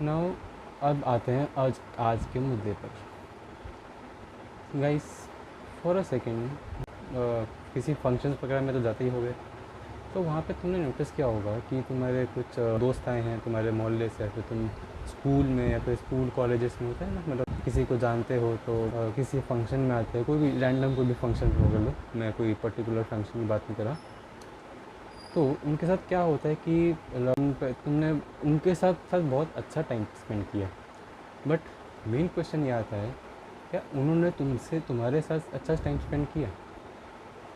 Now अब आते हैं आज आज के मुद्दे पर। गाइस, फॉर अ सेकेंड, किसी फंक्शंस वगैरह में तो जाते ही होगे, तो वहाँ पे तुमने नोटिस किया होगा कि तुम्हारे कुछ दोस्त आए हैं तुम्हारे मोहल्ले से, या फिर तुम स्कूल में या फिर स्कूल कॉलेजेस में होता है ना, मतलब किसी को जानते हो तो किसी फंक्शन में आते हैं, कोई भी रैंडम कोई भी फंक्शन हो लो, मैं कोई पर्टिकुलर फंक्शन की बात नहीं कर रहा। तो उनके साथ क्या होता है कि तुमने उनके साथ साथ बहुत अच्छा टाइम स्पेंड किया, बट मेन क्वेश्चन ये आता है, क्या उन्होंने तुमसे तुम्हारे साथ अच्छा टाइम स्पेंड किया?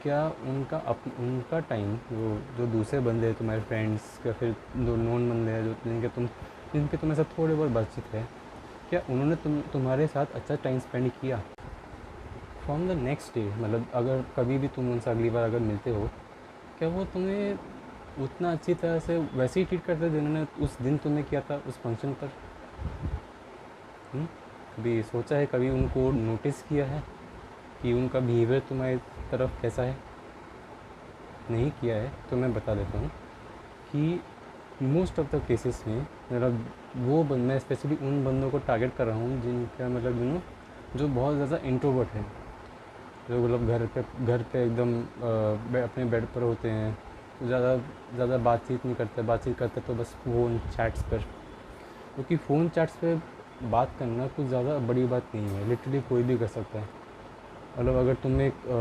क्या उनका टाइम जो जो दूसरे बंदे हैं तुम्हारे फ्रेंड्स या फिर जो नॉन बंदे हैं जो जिनके तुम्हारे साथ थोड़ी बहुत बातचीत है, क्या उन्होंने तुम्हारे साथ अच्छा टाइम स्पेंड किया? फ्रॉम द नेक्स्ट डे, मतलब अगर कभी भी तुम उनसे अगली बार अगर मिलते हो, क्या वो तुम्हें उतना अच्छी तरह से वैसे ही ट्रीट करते जिन्होंने उस दिन तुम्हें किया था उस फंक्शन पर? कभी सोचा है, कभी उनको नोटिस किया है कि उनका बिहेवियर तुम्हारी तरफ कैसा है? नहीं किया है तो मैं बता देता हूँ कि मोस्ट ऑफ द केसेस में, मतलब मैं स्पेशली उन बंदों को टारगेट कर रहा हूँ जिनका मतलब जो बहुत ज़्यादा इंट्रोवर्ट है, जो मतलब घर पे एकदम अपने बेड पर होते हैं, ज़्यादा ज़्यादा बातचीत नहीं करते, बातचीत करते तो बस फ़ोन चैट्स पर, क्योंकि फ़ोन चैट्स पे बात करना कुछ ज़्यादा बड़ी बात नहीं है, लिटरली कोई भी कर सकता है। मतलब अगर तुम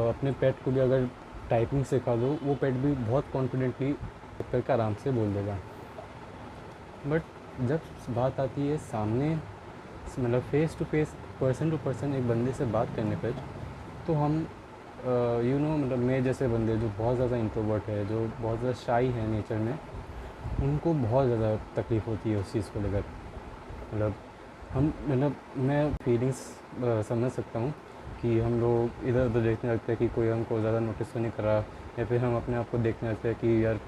अपने पेट को भी अगर टाइपिंग सिखा दो, वो पेट भी बहुत कॉन्फिडेंटली करके आराम से बोल देगा। बट जब बात आती है सामने, मतलब face to face, person to person एक बंदे से बात करने पर, तो हम मतलब मैं जैसे बंदे जो बहुत ज़्यादा इंट्रोवर्ट है, जो बहुत ज़्यादा शाई है नेचर में, उनको बहुत ज़्यादा तकलीफ़ होती है उस चीज़ को लेकर। मतलब मैं फीलिंग्स समझ सकता हूँ कि हम लोग इधर उधर देखने लगते हैं कि कोई हमको ज़्यादा नोटिस तो नहीं कर रहा, या फिर हम अपने आप को देखने लगते हैं कि यार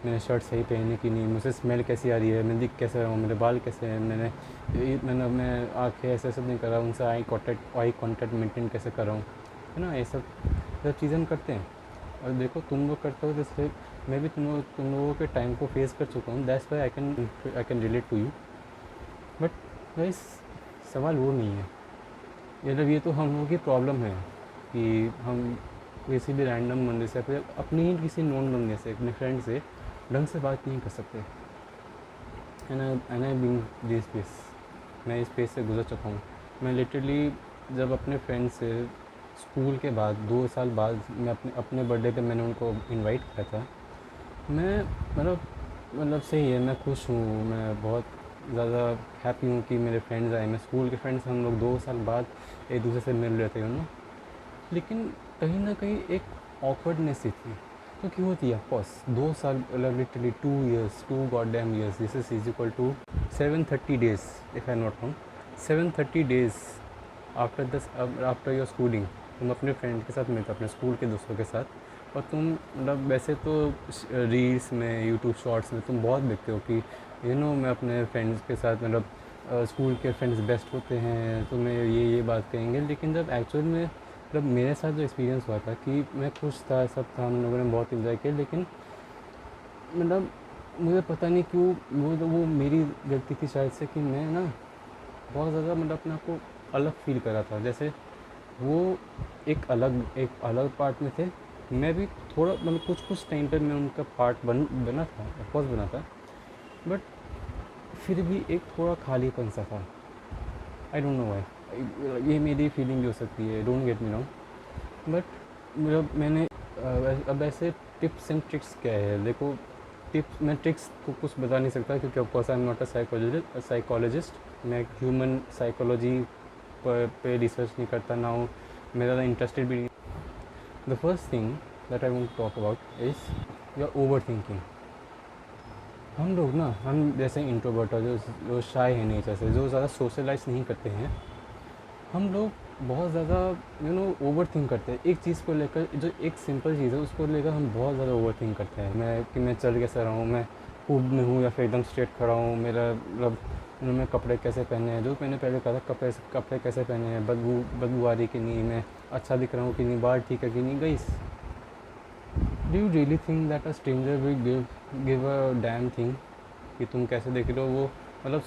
मैंने शर्ट सही पहनी कि नहीं, मुझे स्मेल कैसी आ रही है, मैं दिख कैसे रहा हूँ, मेरे बाल कैसे हैं, मैं आँखें ऐसे ऐसे नहीं कर रहा, उनसे आई कांटेक्ट मेंटेन कैसे कर रहा हूँ, है ना? ये सब चीज़ें हम करते हैं। और देखो तुम लोग करते हो, जैसे मैं भी तुम लोगों के टाइम को फेस कर चुका हूँ, that's why I can relate to you. But guys, सवाल वो नहीं है, मतलब ये तो हम लोगों की प्रॉब्लम है कि हम किसी भी रैंडम बंदे से, फिर अपनी ही किसी नॉन बंदे से, अपने फ्रेंड से ढंग से बात नहीं कर सकते। And I been this space, मैं इस स्पेस से गुजर चुका हूँ। मैं लिटरली जब अपने फ्रेंड से स्कूल के बाद 2 साल बाद मैं अपने बर्थडे पे मैंने उनको इनवाइट किया था। मैं मतलब सही है, मैं खुश हूँ, मैं बहुत ज़्यादा हैप्पी हूँ कि मेरे फ्रेंड्स आए, मैं स्कूल के फ्रेंड्स, हम लोग 2 साल बाद एक दूसरे से मिल रहे थे, लेकिन कहीं ना कहीं एक ऑकवर्डनेस ही थी, क्योंकि होती है ऑफकोर्स 2 साल, मतलब literally 2 years, 2 god damn years, this is equal to 730 days, if I not wrong, 730 days after your schooling. तुम अपने फ्रेंड के साथ मिलते, अपने स्कूल के दोस्तों के साथ, और तुम मतलब वैसे तो रील्स में, यूट्यूब शॉर्ट्स में तुम बहुत देखते हो कि मैं अपने फ्रेंड्स के साथ, मतलब स्कूल के फ्रेंड्स बेस्ट होते हैं, तुम्हें ये बात कहेंगे, लेकिन जब एक्चुअल में, मतलब मेरे साथ जो एक्सपीरियंस हुआ था कि मैं खुश था, सब था, हम लोगों ने बहुत इन्जॉय किया, लेकिन मतलब मुझे पता नहीं क्यों, वो मेरी गलती थी शायद से, कि मैं ना बहुत ज़्यादा मतलब अपने आप को अलग फील कर रहा था, जैसे वो एक अलग पार्ट में थे, मैं भी थोड़ा, मतलब कुछ टाइम पर मैं उनका पार्ट बना था, ऑफकोर्स बना था, बट फिर भी एक थोड़ा खालीपन सा था। आई डोंट नो वाई, ये मेरी फीलिंग भी हो सकती है, don't get me wrong. But मतलब अब ऐसे टिप्स एंड ट्रिक्स क्या है, देखो, टिप्स, मैं ट्रिक्स को कुछ बता नहीं सकता, क्योंकि of course I am not a psychologist, मैं ह्यूमन साइकोलॉजी पे रिसर्च नहीं करता ना हूँ, मैं ज़्यादा इंटरेस्टेड भी नहीं। The first thing that I want to talk about is your overthinking. हम लोग ना, हम जैसे इंट्रोवर्ट, जो शाय है नेचर से, जो ज़्यादा सोशलाइज नहीं करते हैं, हम लोग बहुत ज़्यादा ओवर थिंक करते हैं एक चीज़ को लेकर, जो एक सिंपल चीज़ है उसको लेकर हम बहुत ज़्यादा ओवर थिंक करते हैं। मैं चल कैसे रहा हूँ, मैं खूब में हूँ या फिर एकदम स्ट्रेट खड़ा हूँ, मेरा मतलब मैं कपड़े कैसे पहने हैं, जो मैंने पहले कहा था, कपड़े कैसे पहने हैं, बदबू आ रही कि नहीं, मैं अच्छा दिख रहा हूँ कि नहीं, बाल ठीक है कि नहीं। Guys, do you really think that a stranger will give a damn thing कि तुम कैसे देख रहे हो? मतलब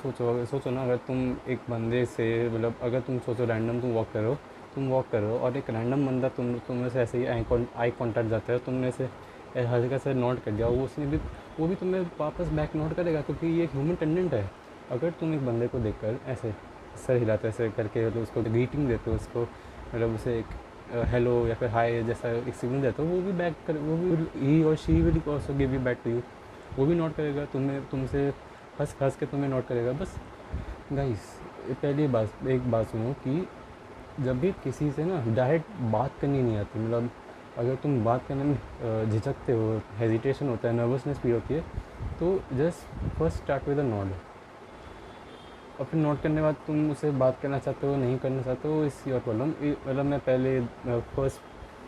सोचो ना, अगर तुम एक बंदे से मतलब अगर तुम सोचो रैंडम तुम वॉक कर रहे हो और एक रैंडम बंदा तुम से ऐसे ही आई कॉन्टैक्ट जाता है, तुमने से हल्का से नोट कर दिया, वो भी तुम्हें वापस बैक नोट करेगा, क्योंकि ये ह्यूमन टेंडेंट है। अगर तुम एक बंदे को देखकर ऐसे सर हिलाते ऐसे करके मतलब उसको ग्रीटिंग देते हो, उसको मतलब उसे एक हेलो या फिर हाय जैसा एक सिग्नल देते हो, वो भी बैक कर, वो भी ही और she will also give you back to you. वो भी नोट करेगा तुम्हें, तुमसे हंस हंस के तुम्हें नोट करेगा। बस गाइस, पहली बात एक बात सुनो कि जब भी किसी से ना डायरेक्ट बात करनी नहीं आती, मतलब अगर तुम बात करने में झिझकते हो, हेजिटेशन होता है, नर्वसनेस भी होती है, तो just first start with a nod. और फिर नोट करने के बाद तुम उसे बात करना चाहते हो नहीं करना चाहते हो, इस योर प्रॉब्लम। मतलब मैं पहले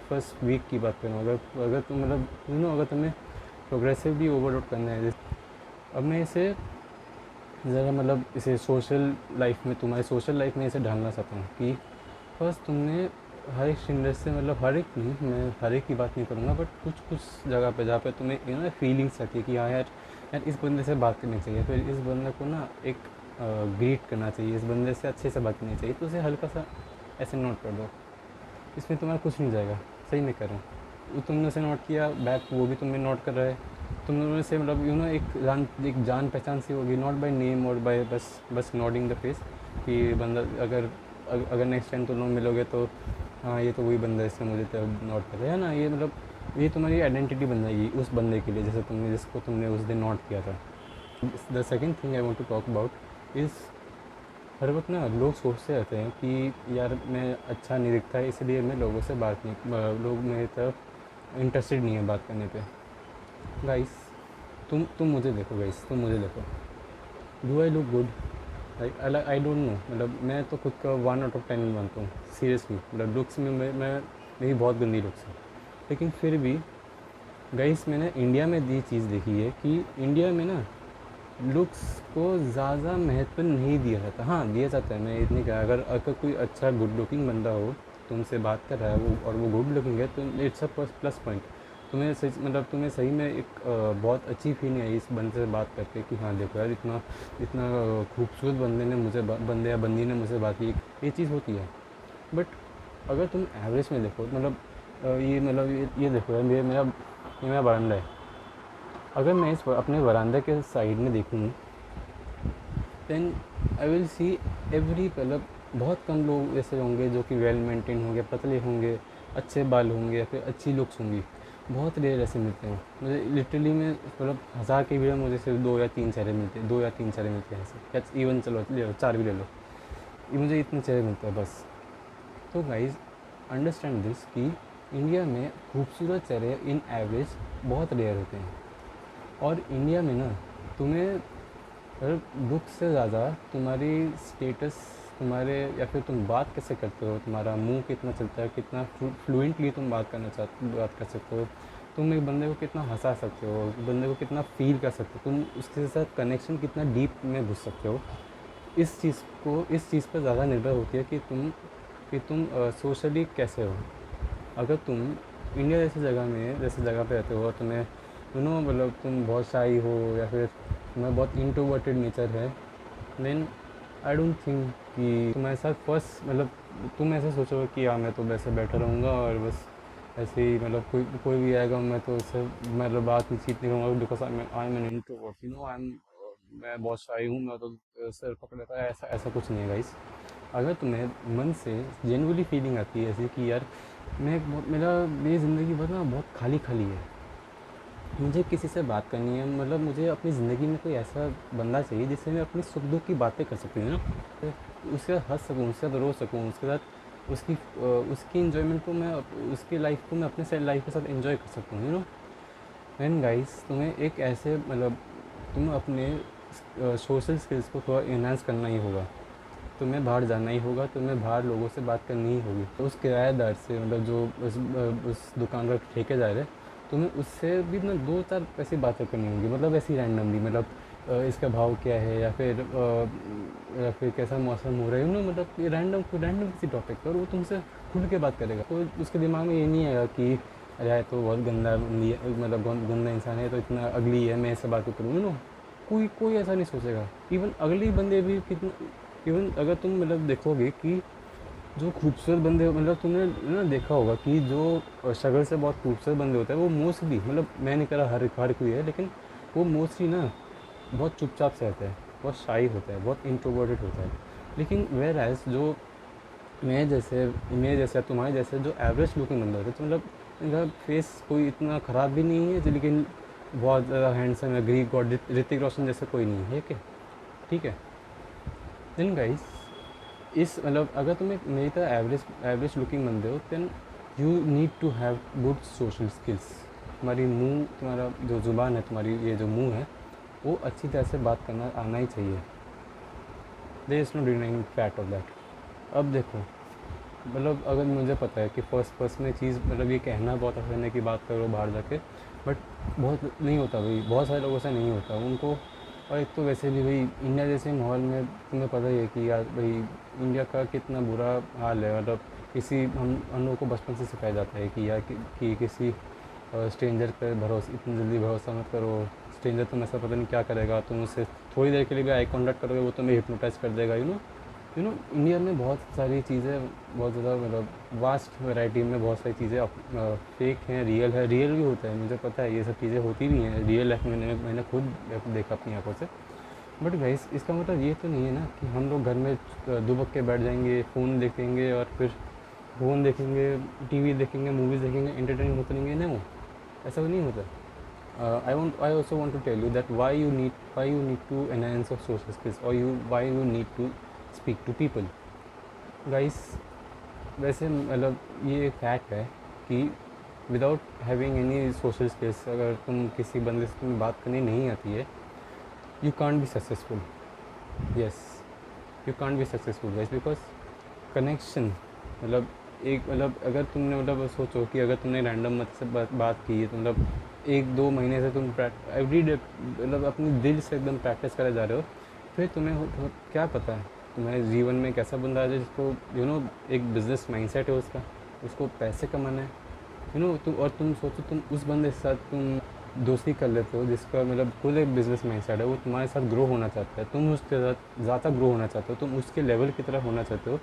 फर्स्ट वीक की बात करूँ, अगर अगर तुम मतलब अगर तुम्हें प्रोग्रेसिवली ओवरलोड करना है, अब मैं इसे ज़रा मतलब इसे सोशल लाइफ में, तुम्हारी सोशल लाइफ में इसे ढालना चाहता हूँ कि फर्स्ट तुमने हर एक स्टैंडर्ड से, मतलब हर एक नहीं, मैं हर एक की बात नहीं करूँगा, बट कुछ कुछ जगह पे जहाँ पे तुम्हें फीलिंग्स आती है कि हाँ यार, इस बंदे से बात करनी चाहिए, फिर इस बंदे को ना एक ग्रीट करना चाहिए, इस बंदे से अच्छे से बात करनी चाहिए, तो उसे हल्का सा ऐसे नोट कर दो। इसमें तुम्हारा कुछ नहीं जाएगा, सही मैं कह रहा हूँ। तुमने उसे नोट किया बैक, वो भी तुम्हें नोट कर रहा है, तुम दोनों से मतलब एक जान पहचान सी होगी, नॉट बाय नेम और बाय बस नॉडिंग द फेस, कि बंदा अगर नेक्स्ट टाइम तुम लोग मिलोगे तो हाँ ये तो वही बंदा है, इसने मुझे तो नोट कर रहा है ना, ये मतलब ये तुम्हारी आइडेंटिटी बन जाएगी उस बंदे के लिए जैसे जिसको तुमने उस दिन नोट किया था। The second thing I want to talk about is, हर वक्त ना लोग सोचते रहते हैं कि यार मैं अच्छा नहीं दिखता है, इसलिए मैं लोगों से बात नहीं, लोग मेरी तरफ इंटरेस्टेड नहीं है बात करने पे। गाइस, तुम मुझे देखो, गाइस तुम मुझे देखो, do I look good? Like I don't know, मतलब मैं तो खुद का 1 आउट ऑफ 10 मानता हूँ सीरियसली, मतलब लुक्स में मैं मेरी बहुत गंदी लुक्स है, लेकिन फिर भी गाइस मैंने इंडिया में ये चीज़ देखी है कि इंडिया में ना लुक्स को ज़्यादा महत्व नहीं दिया जाता। हाँ, दिया जाता है, मैं इतनी कहा, अगर अगर कोई अच्छा गुड लुकिंग बंदा हो, तुमसे बात कर रहा है वो और वो गुड लुकिंग है, तो इट्स अ प्लस पॉइंट। तुम्हें सही मतलब तुम्हें सही में एक बहुत अच्छी फीलिंग आई इस बंदे से बात करके कि हाँ देखो यार, इतना इतना खूबसूरत बंदे या बंदी ने मुझसे बात की, ये चीज़ होती है। बट अगर तुम एवरेज में देखो, मतलब ये देखो यार, ये मेरा बरामदा है, अगर मैं इस अपने वरांडे के साइड में देखूँ, then I will see every, मतलब बहुत कम लोग ऐसे होंगे जो कि वेल मेंटेन होंगे, पतले होंगे, अच्छे बाल होंगे या फिर अच्छी लुक्स होंगी, बहुत रेयर ऐसे मिलते हैं मुझे। लिटरली में मतलब 1000 के भीड़ मुझे सिर्फ 2 या 3 चेहरे मिलते हैं, 2 या 3 चेहरे मिलते हैं ऐसे, या इवन चलो ले लो 4 भी ले लो, ये मुझे इतने चेहरे मिलते हैं बस। तो गाइज अंडरस्टैंड दिस कि इंडिया में खूबसूरत चेहरे इन एवरेज बहुत रेयर होते हैं, और इंडिया में ना तुम्हें लुक से ज़्यादा तुम्हारी स्टेटस, तुम्हारे या फिर तुम बात कैसे करते हो, तुम्हारा मुंह कितना चलता है, कितना फ्लुएंटली तुम बात कर सकते हो, तुम एक बंदे को कितना हंसा सकते हो, बंदे को कितना फील कर सकते हो, तुम उसके साथ कनेक्शन कितना डीप में घुस सकते हो, इस चीज़ पर ज़्यादा निर्भर होती है कि तुम सोशली कैसे हो। अगर तुम इंडिया जैसे जगह पे रहते हो और तुम्हें मतलब तुम बहुत शाई हो या फिर तुम्हें बहुत इंट्रोवर्टेड नेचर है, देन आई डोंट थिंक कि तुम्हारे साथ फर्स्ट मतलब तुम ऐसे सोचोगे कि हाँ मैं तो वैसे बैठा रहूँगा और बस ऐसे ही, मतलब कोई भी आएगा मैं तो उससे मतलब बात नहीं चीत नहीं करूँगा, because I am an introvert, मैं बहुत शाई हूँ, मैं तो सर पकड़ लेता है, ऐसा ऐसा कुछ नहीं है गाइस। अगर तुम्हें मन से जेनुअली फीलिंग आती है ऐसी कि यार मेरी ज़िंदगी बहुत ना बहुत खाली खाली है, मुझे किसी से बात करनी है, मतलब मुझे अपनी ज़िंदगी में कोई ऐसा बंदा चाहिए जिससे मैं अपनी सुख दुख की बातें कर सकती हूँ ना, उसके साथ हंस सकूँ, उसके साथ रो सकूँ, उसके साथ उसकी इन्जॉयमेंट को मैं उसकी लाइफ को मैं अपने से लाइफ के साथ एंजॉय कर सकूँ, एंड गाइस तुम्हें एक ऐसे मतलब तुम अपने सोशल स्किल्स को थोड़ा इन्हांस करना ही होगा, तुम्हें बाहर जाना ही होगा, तुम्हें बाहर लोगों से बात करनी ही होगी। तो उस किराएदार से, मतलब जो उस दुकान का ठेकेदार है, तुम्हें उससे भी ना 2-4 ऐसी बातें करनी होंगी, मतलब ऐसी रैंडमली, मतलब इसका भाव क्या है या फिर कैसा मौसम हो रहा है, मतलब ये रैंडम किसी टॉपिक पर वो तुमसे खुल के बात करेगा। तो उसके दिमाग में ये नहीं आएगा कि अरे यार तो बहुत गंदा मतलब गंदा इंसान है, तो इतना अगली है, मैं इससे बात करूँ कोई कोई ऐसा नहीं सोचेगा। इवन अगले बंदे भी कितना, इवन अगर तुम मतलब देखोगे कि जो खूबसूरत बंदे, मतलब तुमने ना देखा होगा कि जो शक्ल से बहुत खूबसूरत बंदे होते हैं वो मोस्टली, मतलब मैं नहीं कह रहा हर कोई है, लेकिन वो मोस्टली ना बहुत चुपचाप से रहता है, बहुत शाई होता है, बहुत इंट्रोवर्टेड होता है। लेकिन वेयर एज जो मैं जैसे तुम्हारे जैसे जो एवरेज लुकिंग बंदा होता है, तो मतलब इनका फेस कोई इतना ख़राब भी नहीं है, लेकिन बहुत ज़्यादा हैंडसम है, ग्रीक गॉड ऋतिक रोशन जैसे कोई नहीं है, क्या ठीक है। देन गाइस, इस मतलब अगर तुम एक मेरी तरह एवरेज लुकिंग बंदे हो, then you need to have good social skills. तुम्हारा जो ज़ुबान है, तुम्हारी ये जो मुंह है, वो अच्छी तरह से बात करना आना ही चाहिए। There is no denying fact of that. अब देखो, मतलब अगर मुझे पता है कि फर्स्ट में चीज़, मतलब ये कहना बहुत आसान है कि बात करो बाहर जाके, बट बहुत नहीं होता भाई, बहुत सारे लोगों से नहीं होता उनको। और एक तो वैसे भी भाई इंडिया जैसे माहौल में तुम्हें पता ही है कि यार भाई इंडिया का कितना बुरा हाल है। मतलब हम लोगों को बचपन से सिखाया जाता है कि यार कि किसी स्ट्रेंजर पर भरोसा, इतनी जल्दी भरोसा मत करो। स्ट्रेंजर तुम ऐसा पता नहीं क्या करेगा, तुम उससे थोड़ी देर के लिए भी आई कॉन्टैक्ट करोगे वो तुम्हें हिप्नोटाइज कर देगा। इंडिया में बहुत सारी चीज़ें, बहुत ज़्यादा मतलब वास्ट वैरायटी में बहुत सारी चीज़ें फेक हैं, रियल भी होता है, मुझे पता है ये सब चीज़ें होती भी हैं रियल लाइफ में, मैंने खुद देखा अपनी आंखों से। बट गाइस, इसका मतलब ये तो नहीं है ना कि हम लोग घर में दुबक के बैठ जाएंगे, फ़ोन देखेंगे और फिर फ़ोन देखेंगे, टीवी देखेंगे, मूवीज़ देखेंगे, एंटरटेन होते रहेंगे। नहीं, ऐसा नहीं होता। I also want to tell you that why you need to enhance your social skills, or why you need to speak to people. Guys, वैसे मतलब ये एक फैक्ट है कि without having any social skills, अगर तुम किसी बंदे से तुम्हें बात करनी नहीं आती है, you can't be successful. Yes, you can't be successful guys, because connection, मतलब अगर तुमने मतलब सोचो कि अगर तुमने रैंडम मत से बात की है, तो मतलब 1-2 महीने से तुम एवरी डे मतलब अपनी दिल से एकदम प्रैक्टिस करे जा रहे हो, फिर तुम्हें क्या पता है तुम्हारे जीवन में एक ऐसा बंदा आ जाए जिसको एक बिजनेस माइंडसेट है उसको पैसे कमाना है, तुम सोचो, तुम उस बंदे के साथ तुम दोस्ती कर लेते हो जिसका मतलब खुद एक बिजनेस माइंडसेट है, वो तुम्हारे साथ ग्रो होना चाहता है, तुम उसके साथ ज़्यादा ग्रो होना चाहते हो, तुम उसके लेवल की तरफ होना चाहते हो।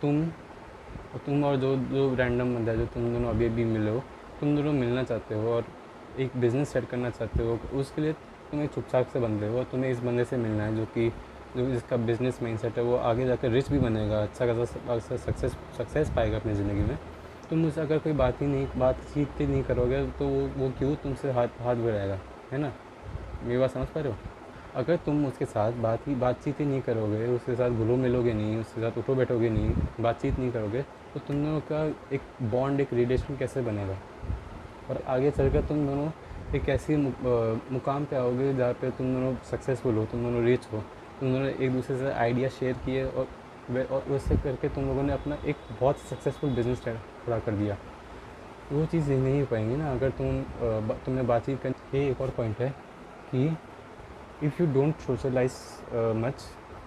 तुम और जो जो रैंडम बंदा है जो तुम दोनों अभी अभी मिले हो, तुम दोनों मिलना चाहते हो और एक बिज़नेस सेट करना चाहते हो, उसके लिए तुम एक चुपचाप से बंदे हो और तुम्हें इस बंदे से मिलना है जो जिसका बिज़नेस माइंडसेट है, वो आगे जाकर रिच भी बनेगा, अच्छा खासा सक्सेस पाएगा अपनी ज़िंदगी में। तुम मुझसे अगर कोई बातचीत ही नहीं करोगे तो वो क्यों तुमसे हाथ हाथ बढ़ाएगा, है ना। मेरी बात समझ पा रहे हो। अगर तुम उसके साथ बातचीत ही नहीं करोगे, उसके साथ घुलो मिलोगे नहीं, उसके साथ उठो बैठोगे नहीं, बातचीत नहीं करोगे, तो तुम दोनों का एक बॉन्ड, एक रिलेशन कैसे बनेगा। और आगे चलकर तुम दोनों एक ऐसी मुकाम पे आओगे जहाँ पे तुम दोनों सक्सेसफुल हो, तुम दोनों रिच हो, तुम दोनों एक दूसरे से आइडिया शेयर किए और उससे करके तुम लोगों ने अपना एक बहुत सक्सेसफुल बिजनेस खड़ा कर दिया। वो चीज़ नहीं हो पाएंगी ना अगर तुमने बातचीत करनी। ये एक और पॉइंट है कि if you don't socialise much,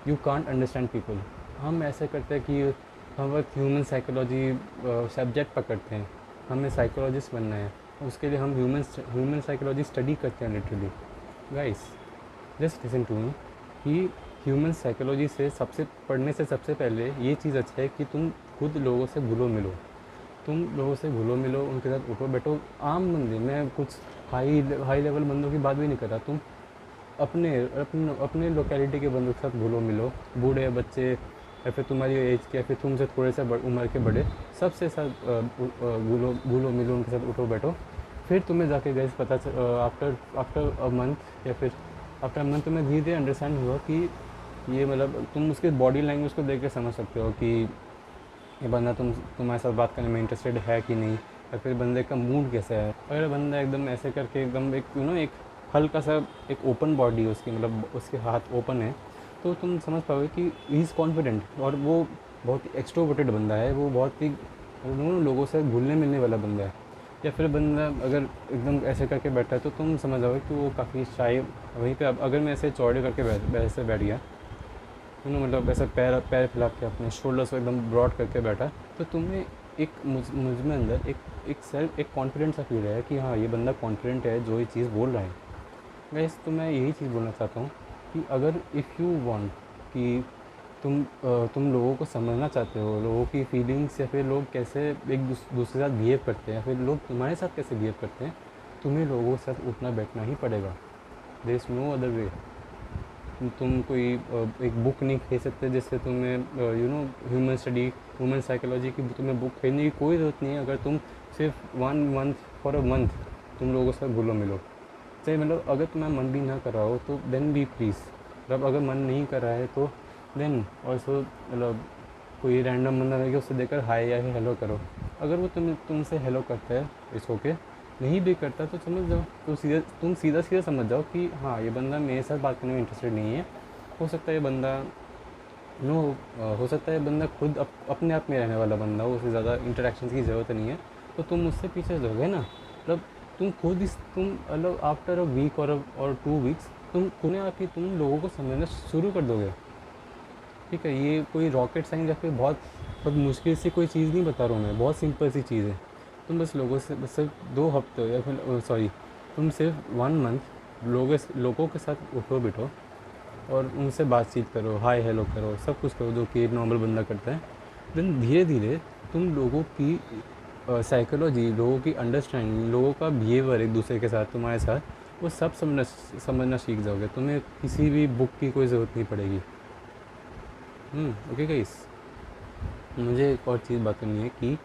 you can't understand people. हम ऐसे करते हैं कि हम वक्त ह्यूमन साइकोलॉजी सब्जेक्ट पकड़ते हैं, हमें साइकोलॉजिस्ट बनना है, उसके लिए हम ह्यूमन साइकोलॉजी स्टडी करते हैं literally. Guys, just listen to me कि ह्यूमन साइकोलॉजी से पढ़ने से सबसे पहले ये चीज़ अच्छा है कि तुम खुद लोगों से घुलो मिलो, उनके साथ उठो बैठो। आम बंदे, मैं कुछ हाई लेवल बंदों की बात भी नहीं कर रहा, तुम अपने लोकेलिटी के बंदों के साथ घुलो मिलो, बूढ़े बच्चे या फिर तुम्हारी एज के या फिर तुमसे थोड़े से उम्र के बड़े, सबसे साथ घुलो मिलो, उनके साथ उठो बैठो। फिर तुम्हें जाके गैस पता आफ्टर अ मंथ या फिर आफ्टर अ मंथ तुम्हें धीरे धीरे अंडरस्टैंड हुआ कि ये मतलब तुम उसके बॉडी लैंग्वेज को देख के समझ सकते हो कि ये बंदा तुम्हारे साथ बात करने में इंटरेस्टेड है कि नहीं, या फिर बंदे का मूड कैसा है। अगर बंदा एकदम ऐसे करके एकदम एक हल्का सा एक ओपन बॉडी है उसकी, मतलब उसके हाथ ओपन है, तो तुम समझ पाओगे कि ही इज़ कॉन्फिडेंट और वो बहुत ही एक्सट्रोवर्टेड बंदा है, वो बहुत ही लोगों से घुलने मिलने वाला बंदा है। या फिर बंदा अगर एकदम ऐसे करके बैठा है तो तुम समझ जाओगे कि वो काफ़ी शाय। वहीं पे अब अगर मैं ऐसे चौड़े करके ऐसे बैठ गया, मतलब ऐसे पैर फैला के अपने शोल्डर्स को एकदम ब्रॉड करके बैठा, तो तुम्हें मुझ में अंदर एक कॉन्फिडेंस सा फील है कि हाँ, ये बंदा कॉन्फिडेंट है जो ये चीज़ बोल रहा है। गाइस तो मैं यही चीज़ बोलना चाहता हूँ कि अगर इफ़ यू वांट कि तुम लोगों को समझना चाहते हो, लोगों की फीलिंग्स, या फिर लोग कैसे एक दूसरे के साथ बिहेव करते हैं, या फिर लोग तुम्हारे साथ कैसे बिहेव करते हैं, तुम्हें लोगों के साथ उठना बैठना ही पड़ेगा। There is no other way. तुम कोई एक बुक नहीं खरीद सकते जिससे तुम्हें ह्यूमन स्टडी, ह्यूमन साइकोलॉजी की तुम्हें बुक खरीदने की कोई ज़रूरत नहीं है। अगर तुम सिर्फ 1 मंथ, फॉर अ मंथ तुम लोगों के साथ घुलो मिलो, सही मतलब अगर तुम्हारा मन भी ना कर रहा हो तो देन बी प्लीज़, मतलब अगर मन नहीं कर रहा है तो देन ऑल्सो मतलब कोई रैंडम बंदा रहेगा उससे देखकर हाय या हेलो करो। अगर वो तुमसे हेलो करता है इट्स ओके, नहीं भी करता तो समझ जाओ, तो सीधा सीधा समझ जाओ कि हाँ ये बंदा मेरे साथ बात करने में इंटरेस्टेड नहीं है। हो सकता है ये बंदा नो हो सकता है बंदा खुद अपने आप में रहने वाला बंदा हो, उसे ज़्यादा इंटरेक्शन की ज़रूरत नहीं है, तो तुम उससे पीछे जाओगे ना। मतलब तुम खुद इस तुम मतलब आफ्टर अ वीक और 2 वीक्स तुम खुद आप ही तुम लोगों को समझना शुरू कर दोगे। ठीक है, ये कोई रॉकेट साइंस या फिर बहुत बहुत मुश्किल से कोई चीज़ नहीं बता रहा हूँ मैं, बहुत सिंपल सी चीज़ है। तुम बस लोगों से बस सिर्फ 2 हफ्ते या फिर सॉरी तुम सिर्फ 1 मंथ लोगों के साथ उठो बैठो और उनसे बातचीत करो, हाय हेलो करो, सब कुछ करो जो कि एक नॉर्मल बंदा करता है। देन धीरे धीरे तुम लोगों की साइकोलॉजी, लोगों की अंडरस्टैंडिंग, लोगों का बिहेवियर एक दूसरे के साथ तुम्हारे साथ वो सब समझना सीख जाओगे। तुम्हें किसी भी बुक की कोई ज़रूरत नहीं पड़ेगी। ओके गाइस, मुझे एक और चीज़ बात करनी है कि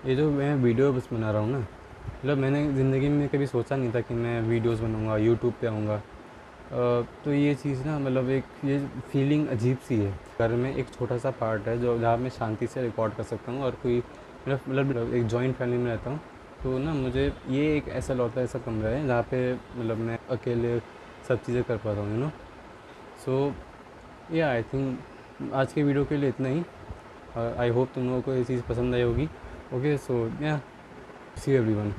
ये जो मैं वीडियो बस बना रहा हूँ ना, मतलब मैंने ज़िंदगी में कभी सोचा नहीं था कि मैं वीडियोस बनाऊँगा, यूट्यूब पे आऊँगा। तो ये चीज़ ना मतलब एक ये फीलिंग अजीब सी है। घर में एक छोटा सा पार्ट है जो जहाँ मैं शांति से रिकॉर्ड कर सकता हूँ, और कोई मतलब एक जॉइंट फैमिली में रहता हूँ, तो ना मुझे ये एक ऐसा लौता ऐसा कमरा है जहाँ पे मतलब मैं अकेले सब चीज़ें कर पाता हूँ सो या आई थिंक आज के वीडियो के लिए इतना ही। आई होप तुम लोगों को ये चीज़ पसंद आई होगी। ओके सो या सी यू एवरीवन।